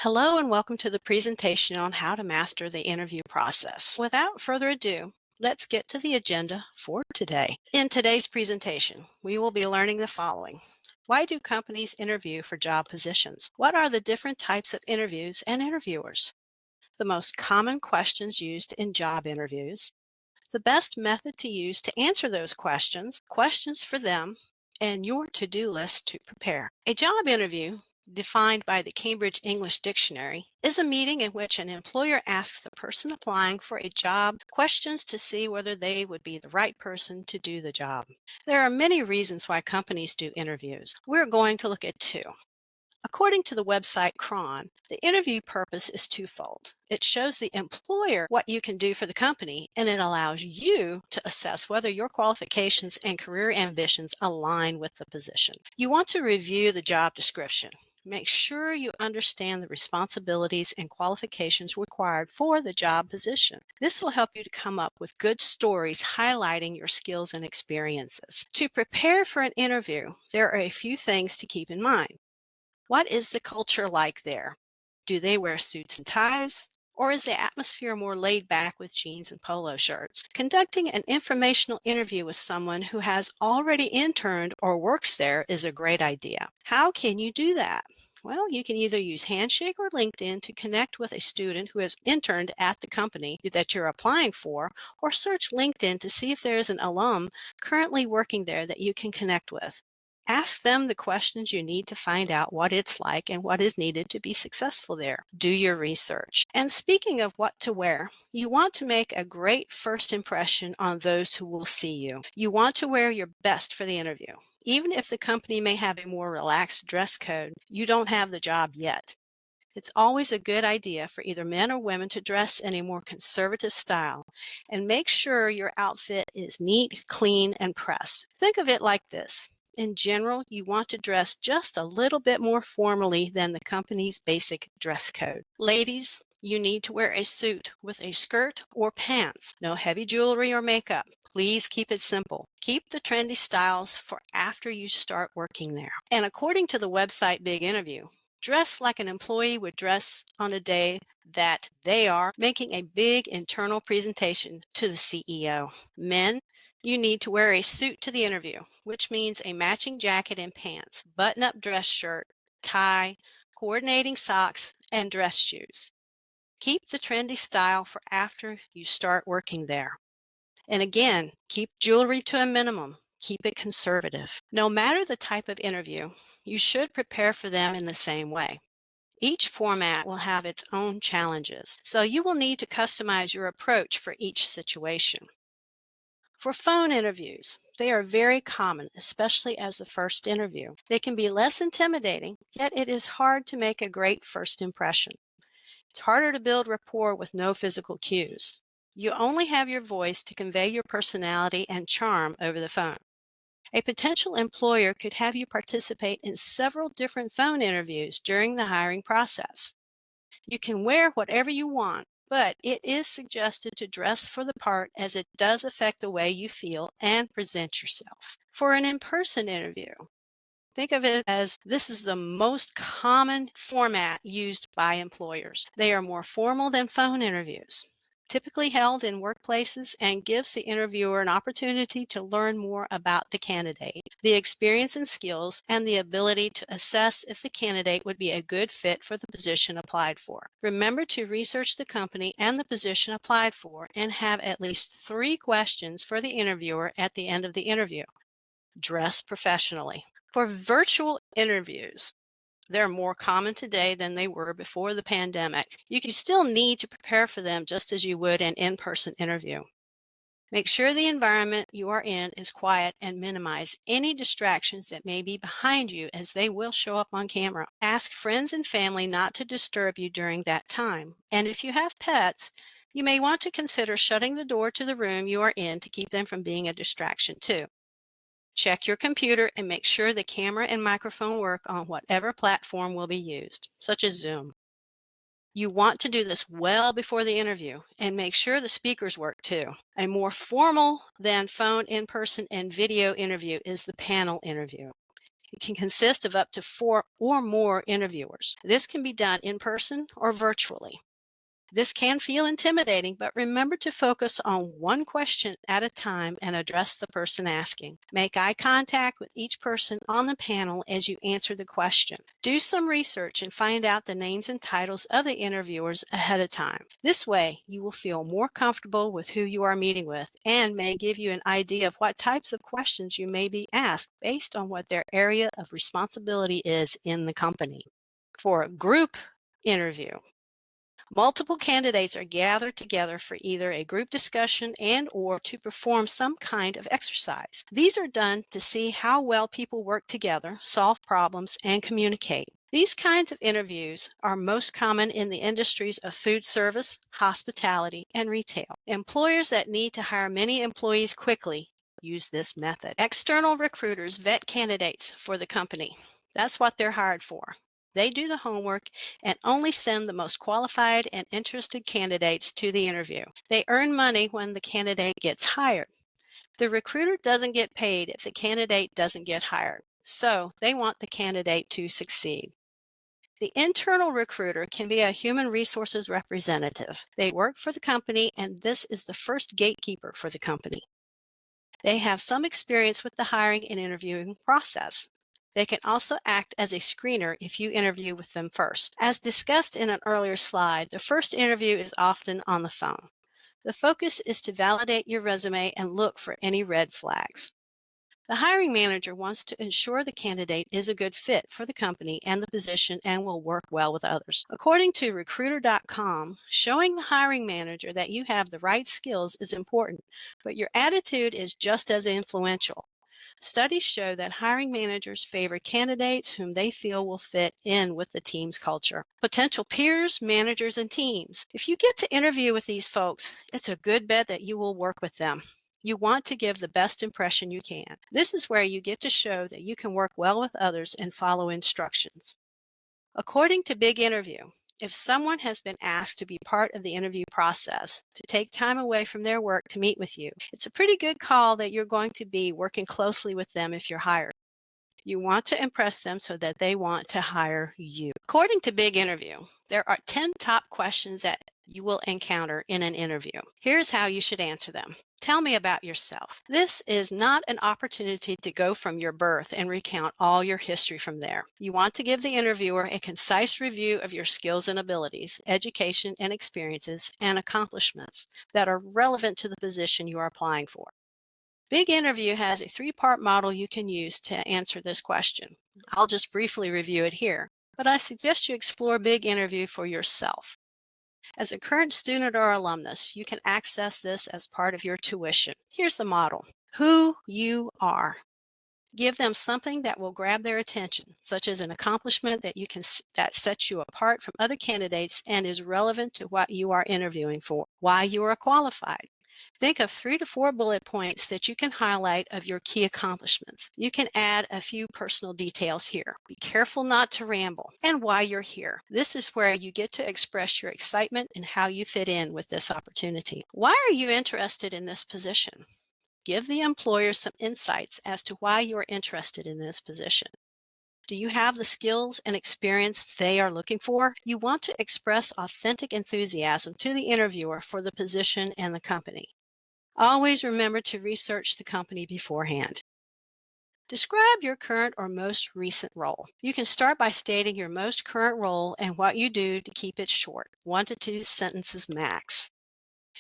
Hello and welcome to the presentation on how to master the interview process. Without further ado, let's get to the agenda for today. In today's presentation, we will be learning the following. Why do companies interview for job positions? What are the different types of interviews and interviewers? The most common questions used in job interviews, the best method to use to answer those questions, questions for them, and your to-do list to prepare. A job interview, defined by the Cambridge English Dictionary, is a meeting in which an employer asks the person applying for a job questions to see whether they would be the right person to do the job. There are many reasons why companies do interviews. We're going to look at two. According to the website Cron, the interview purpose is twofold. It shows the employer what you can do for the company, and it allows you to assess whether your qualifications and career ambitions align with the position. You want to review the job description. Make sure you understand the responsibilities and qualifications required for the job position. This will help you to come up with good stories highlighting your skills and experiences. To prepare for an interview, there are a few things to keep in mind. What is the culture like there? Do they wear suits and ties? Or is the atmosphere more laid back with jeans and polo shirts? Conducting an informational interview with someone who has already interned or works there is a great idea. How can you do that? Well, you can either use Handshake or LinkedIn to connect with a student who has interned at the company that you're applying for, or search LinkedIn to see if there is an alum currently working there that you can connect with. Ask them the questions you need to find out what it's like and what is needed to be successful there. Do your research. And speaking of what to wear, you want to make a great first impression on those who will see you. You want to wear your best for the interview. Even if the company may have a more relaxed dress code, you don't have the job yet. It's always a good idea for either men or women to dress in a more conservative style, and make sure your outfit is neat, clean, and pressed. Think of it like this. In general, you want to dress just a little bit more formally than the company's basic dress code. Ladies, you need to wear a suit with a skirt or pants. No heavy jewelry or makeup. Please keep it simple. Keep the trendy styles for after you start working there. And according to the website Big Interview, dress like an employee would dress on a day that they are making a big internal presentation to the CEO. Men, you need to wear a suit to the interview, which means a matching jacket and pants, button-up dress shirt, tie, coordinating socks, and dress shoes. Keep the trendy style for after you start working there. And again, keep jewelry to a minimum. Keep it conservative. No matter the type of interview, you should prepare for them in the same way. Each format will have its own challenges, so you will need to customize your approach for each situation. For phone interviews, they are very common, especially as the first interview. They can be less intimidating, yet it is hard to make a great first impression. It's harder to build rapport with no physical cues. You only have your voice to convey your personality and charm over the phone. A potential employer could have you participate in several different phone interviews during the hiring process. You can wear whatever you want, but it is suggested to dress for the part as it does affect the way you feel and present yourself. For an in-person interview, think of it as this is the most common format used by employers. They are more formal than phone interviews, typically held in workplaces, and gives the interviewer an opportunity to learn more about the candidate, the experience and skills, and the ability to assess if the candidate would be a good fit for the position applied for. Remember to research the company and the position applied for and have at least 3 questions for the interviewer at the end of the interview. Dress professionally. For virtual interviews, they're more common today than they were before the pandemic. You still need to prepare for them just as you would an in-person interview. Make sure the environment you are in is quiet and minimize any distractions that may be behind you, as they will show up on camera. Ask friends and family not to disturb you during that time. And if you have pets, you may want to consider shutting the door to the room you are in to keep them from being a distraction too. Check your computer and make sure the camera and microphone work on whatever platform will be used, such as Zoom. You want to do this well before the interview and make sure the speakers work too. A more formal than phone, in-person, and video interview is the panel interview. It can consist of up to 4 or more interviewers. This can be done in person or virtually. This can feel intimidating, but remember to focus on one question at a time and address the person asking. Make eye contact with each person on the panel as you answer the question. Do some research and find out the names and titles of the interviewers ahead of time. This way, you will feel more comfortable with who you are meeting with and may give you an idea of what types of questions you may be asked based on what their area of responsibility is in the company. For a group interview, multiple candidates are gathered together for either a group discussion and or to perform some kind of exercise. These are done to see how well people work together, solve problems, and communicate. These kinds of interviews are most common in the industries of food service, hospitality, and retail. Employers that need to hire many employees quickly use this method. External recruiters vet candidates for the company. That's what they're hired for. They do the homework and only send the most qualified and interested candidates to the interview. They earn money when the candidate gets hired. The recruiter doesn't get paid if the candidate doesn't get hired, so they want the candidate to succeed. The internal recruiter can be a human resources representative. They work for the company, and this is the first gatekeeper for the company. They have some experience with the hiring and interviewing process. They can also act as a screener if you interview with them first. As discussed in an earlier slide, the first interview is often on the phone. The focus is to validate your resume and look for any red flags. The hiring manager wants to ensure the candidate is a good fit for the company and the position and will work well with others. According to Recruiter.com, showing the hiring manager that you have the right skills is important, but your attitude is just as influential. Studies show that hiring managers favor candidates whom they feel will fit in with the team's culture. Potential peers, managers, and teams. If you get to interview with these folks, it's a good bet that you will work with them. You want to give the best impression you can. This is where you get to show that you can work well with others and follow instructions. According to Big Interview, if someone has been asked to be part of the interview process, to take time away from their work to meet with you, it's a pretty good call that you're going to be working closely with them if you're hired. You want to impress them so that they want to hire you. According to Big Interview, there are 10 top questions that you will encounter in an interview. Here's how you should answer them. Tell me about yourself. This is not an opportunity to go from your birth and recount all your history from there. You want to give the interviewer a concise review of your skills and abilities, education and experiences, and accomplishments that are relevant to the position you are applying for. Big Interview has a 3-part model you can use to answer this question. I'll just briefly review it here, but I suggest you explore Big Interview for yourself. As a current student or alumnus, you can access this as part of your tuition. Here's the model. Who you are. Give them something that will grab their attention, such as an accomplishment that sets you apart from other candidates and is relevant to what you are interviewing for. Why you are qualified. Think of 3 to 4 bullet points that you can highlight of your key accomplishments. You can add a few personal details here. Be careful not to ramble. And why you're here. This is where you get to express your excitement and how you fit in with this opportunity. Why are you interested in this position? Give the employer some insights as to why you are interested in this position. Do you have the skills and experience they are looking for? You want to express authentic enthusiasm to the interviewer for the position and the company. Always remember to research the company beforehand. Describe your current or most recent role. You can start by stating your most current role and what you do to keep it short, 1 to 2 sentences max.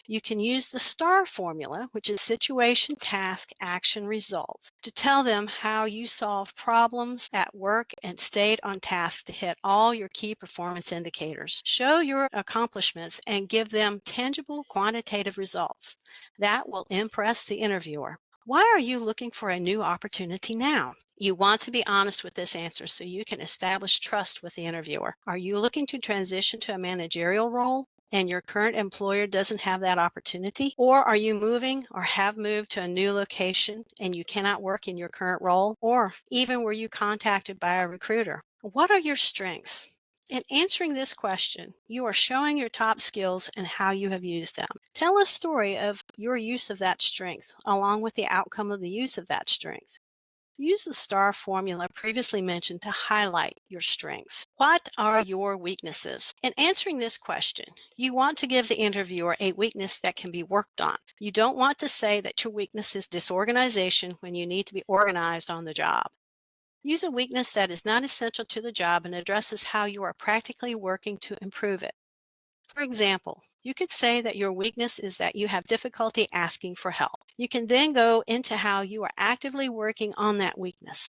You can use the STAR formula, which is situation, task, action, results, to tell them how you solved problems at work and stayed on task to hit all your key performance indicators. Show your accomplishments and give them tangible quantitative results. That will impress the interviewer. Why are you looking for a new opportunity now? You want to be honest with this answer so you can establish trust with the interviewer. Are you looking to transition to a managerial role and your current employer doesn't have that opportunity? Or are you moving or have moved to a new location and you cannot work in your current role? Or even were you contacted by a recruiter? What are your strengths? In answering this question, you are showing your top skills and how you have used them. Tell a story of your use of that strength, along with the outcome of the use of that strength. Use the STAR formula previously mentioned to highlight your strengths. What are your weaknesses? In answering this question, you want to give the interviewer a weakness that can be worked on. You don't want to say that your weakness is disorganization when you need to be organized on the job. Use a weakness that is not essential to the job and addresses how you are practically working to improve it. For example, you could say that your weakness is that you have difficulty asking for help. You can then go into how you are actively working on that weakness,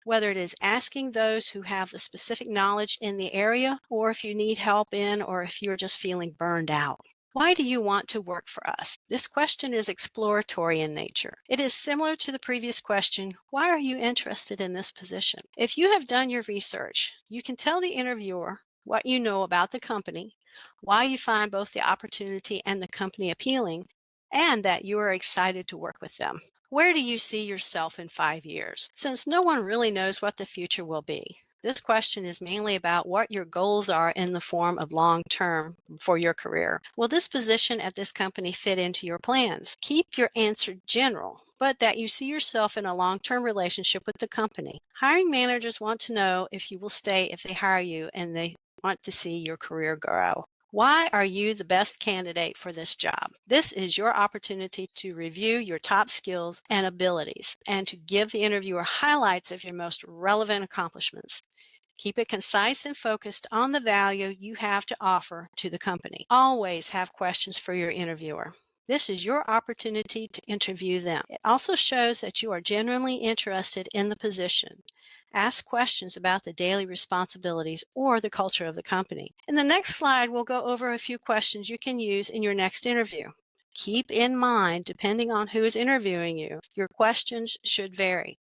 whether it is asking those who have the specific knowledge in the area, or if you need help in, or if you're just feeling burned out. Why do you want to work for us? This question is exploratory in nature. It is similar to the previous question, why are you interested in this position? If you have done your research, you can tell the interviewer what you know about the company, why you find both the opportunity and the company appealing, and that you are excited to work with them. Where do you see yourself in 5 years? Since no one really knows what the future will be, this question is mainly about what your goals are in the form of long term for your career. Will this position at this company fit into your plans? Keep your answer general, but that you see yourself in a long term relationship with the company. Hiring managers want to know if you will stay if they hire you, and they want to see your career grow. Why are you the best candidate for this job? This is your opportunity to review your top skills and abilities and to give the interviewer highlights of your most relevant accomplishments. Keep it concise and focused on the value you have to offer to the company. Always have questions for your interviewer. This is your opportunity to interview them. It also shows that you are genuinely interested in the position. Ask questions about the daily responsibilities or the culture of the company. In the next slide, we'll go over a few questions you can use in your next interview. Keep in mind, depending on who is interviewing you, your questions should vary.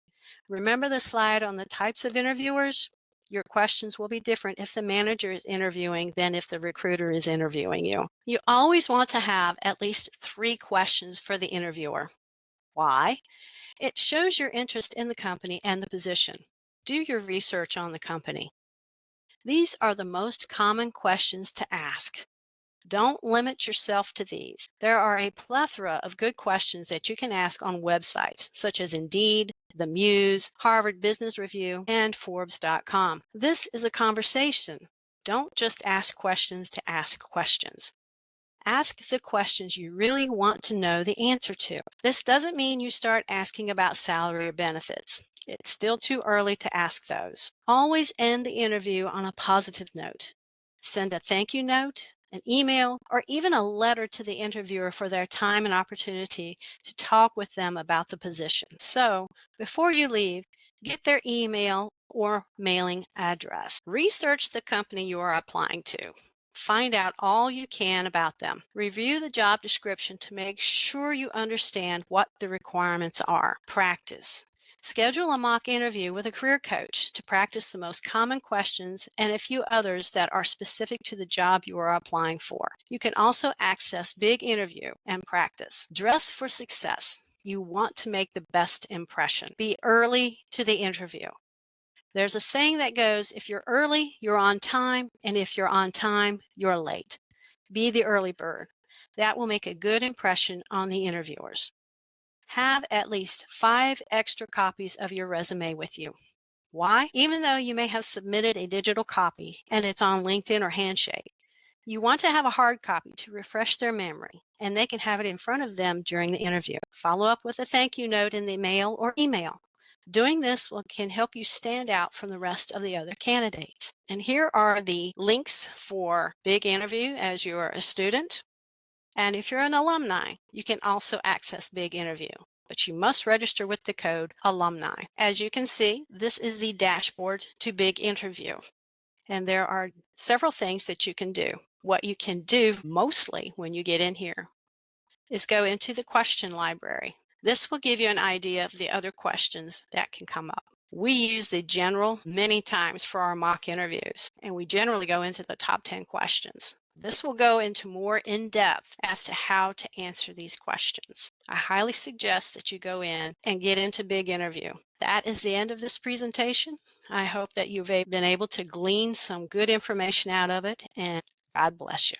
Remember the slide on the types of interviewers? Your questions will be different if the manager is interviewing than if the recruiter is interviewing you. You always want to have at least 3 questions for the interviewer. Why? It shows your interest in the company and the position. Do your research on the company. These are the most common questions to ask. Don't limit yourself to these. There are a plethora of good questions that you can ask on websites such as Indeed, The Muse, Harvard Business Review, and Forbes.com. This is a conversation. Don't just ask questions to ask questions. Ask the questions you really want to know the answer to. This doesn't mean you start asking about salary or benefits. It's still too early to ask those. Always end the interview on a positive note. Send a thank you note, an email, or even a letter to the interviewer for their time and opportunity to talk with them about the position. So, before you leave, get their email or mailing address. Research the company you are applying to. Find out all you can about them. Review the job description to make sure you understand what the requirements are. Practice. Schedule a mock interview with a career coach to practice the most common questions and a few others that are specific to the job you are applying for. You can also access Big Interview and practice. Dress for success. You want to make the best impression. Be early to the interview. There's a saying that goes, if you're early, you're on time, and if you're on time, you're late. Be the early bird. That will make a good impression on the interviewers. Have at least 5 extra copies of your resume with you. Why? Even though you may have submitted a digital copy and it's on LinkedIn or Handshake, you want to have a hard copy to refresh their memory, and they can have it in front of them during the interview. Follow up with a thank you note in the mail or email. Doing this can help you stand out from the rest of the other candidates. And here are the links for Big Interview as you're a student. And if you're an alumni, you can also access Big Interview, but you must register with the code alumni. As you can see, this is the dashboard to Big Interview. And there are several things that you can do. What you can do mostly when you get in here is go into the question library. This will give you an idea of the other questions that can come up. We use the general many times for our mock interviews, and we generally go into the top 10 questions. This will go into more in-depth as to how to answer these questions. I highly suggest that you go in and get into Big Interview. That is the end of this presentation. I hope that you've been able to glean some good information out of it, and God bless you.